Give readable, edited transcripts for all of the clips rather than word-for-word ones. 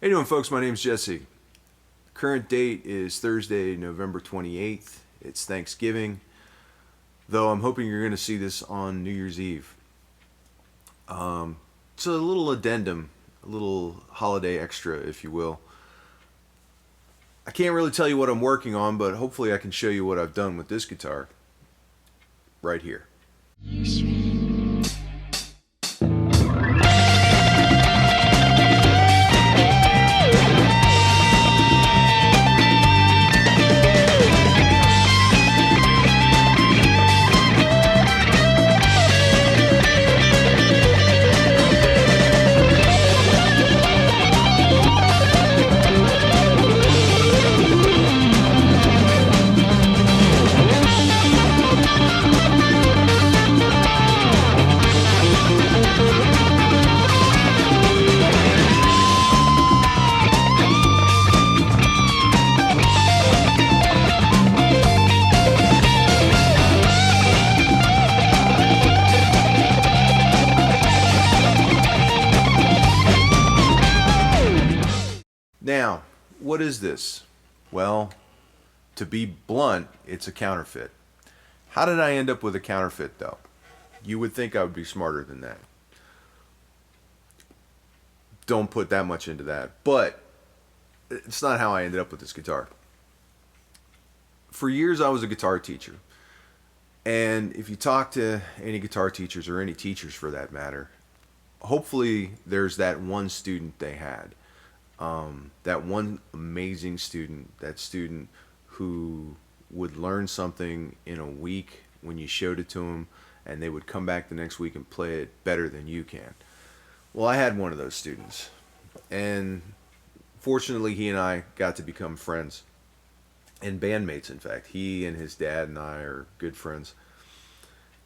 How you doing, folks? My name's Jesse. Current date is Thursday, November 28th. It's Thanksgiving, though I'm hoping you're going to see this on New Year's Eve. It's a little addendum, a little holiday extra, if you will. I can't really tell you what I'm working on, but hopefully I can show you what I've done with this guitar right here. Now, what is this? Well, to be blunt, it's a counterfeit. How did I end up with a counterfeit, though? You would think I would be smarter than that. Don't put that much into that. But it's not how I ended up with this guitar. For years, I was a guitar teacher. And if you talk to any guitar teachers, or any teachers for that matter, hopefully there's that one student they had. That one amazing student, that student who would learn something in a week when you showed it to them, and they would come back the next week and play it better than you can. Well, I had one of those students, and fortunately he and I got to become friends, and bandmates. In fact, he and his dad and I are good friends.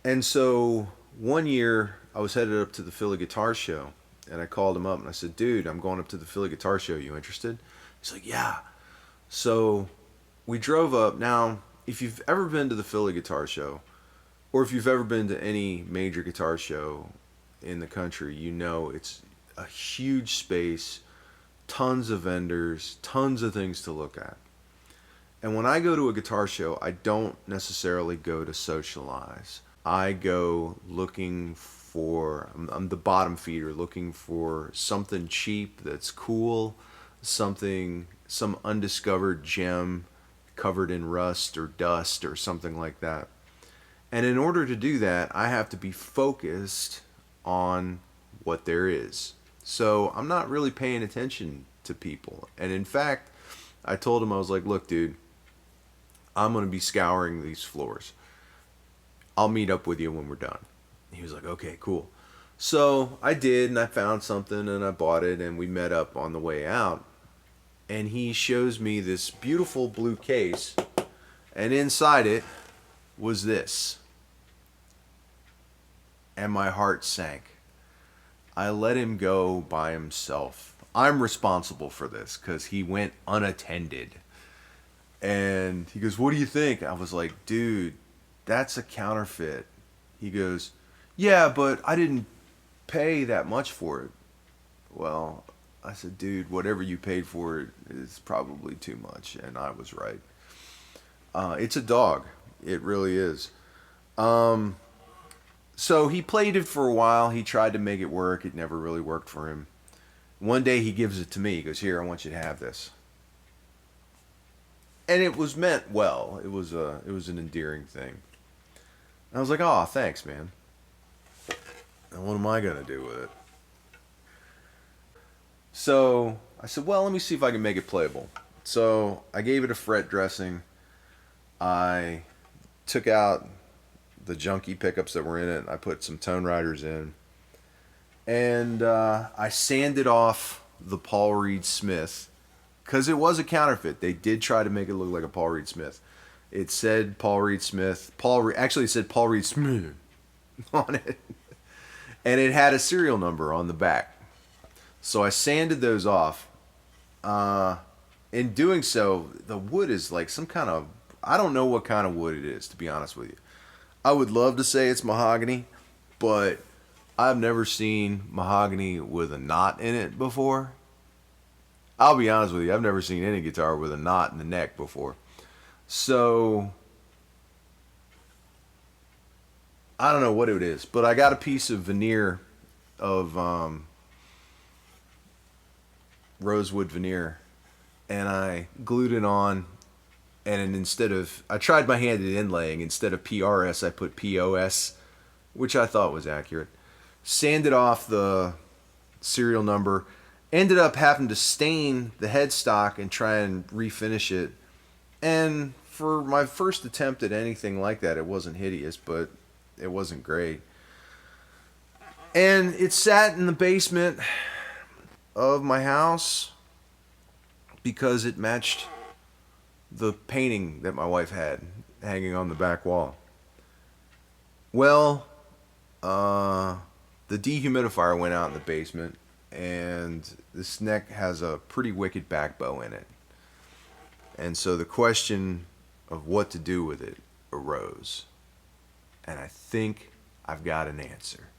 And so one year I was headed up to the Philly Guitar Show, and I called him up and I said, dude, I'm going up to the Philly Guitar Show. You interested? He's like, yeah. So we drove up. Now, if you've ever been to the Philly Guitar Show, or if you've ever been to any major guitar show in the country, you know it's a huge space, tons of vendors, tons of things to look at. And when I go to a guitar show, I don't necessarily go to socialize. I go looking for, I'm the bottom feeder, looking for something cheap that's cool, some undiscovered gem covered in rust or dust or something like that. And in order to do that, I have to be focused on what there is. So I'm not really paying attention to people. And in fact, I told him, I was like, look, dude, I'm going to be scouring these floors. I'll meet up with you when we're done. He was like, okay, cool. So I did, and I found something, and I bought it, and we met up on the way out. And he shows me this beautiful blue case, and inside it was this. And my heart sank. I let him go by himself. I'm responsible for this because he went unattended. And he goes, what do you think? I was like, dude, that's a counterfeit. He goes, yeah, but I didn't pay that much for it. Well, I said, dude, whatever you paid for it is probably too much. And I was right. It's a dog. It really is. So he played it for a while. He tried to make it work. It never really worked for him. One day he gives it to me. He goes, here, I want you to have this. And it was meant well. It was an endearing thing. And I was like, oh, thanks, man. And what am I going to do with it? So I said, well, let me see if I can make it playable. So I gave it a fret dressing. I took out the junky pickups that were in it. I put some tone riders in. And I sanded off the Paul Reed Smith, because it was a counterfeit. They did try to make it look like a Paul Reed Smith. It said Paul Reed Smith. Actually, it said Paul Reed Smith on it. And it had a serial number on the back. So I sanded those off. In doing so, the wood is like some kind of, I don't know what kind of wood it is, to be honest with you. I would love to say it's mahogany, but I've never seen mahogany with a knot in it before. I'll be honest with you, I've never seen any guitar with a knot in the neck before. So I don't know what it is, but I got a piece of veneer of rosewood veneer, and I glued it on. And instead of, I tried my hand at inlaying. Instead of PRS, I put POS, which I thought was accurate. Sanded off the serial number. Ended up having to stain the headstock and try and refinish it. And for my first attempt at anything like that, it wasn't hideous, but it wasn't great. And it sat in the basement of my house because it matched the painting that my wife had hanging on the back wall. Well, the dehumidifier went out in the basement, and this neck has a pretty wicked back bow in it. And so the question of what to do with it arose. And I think I've got an answer.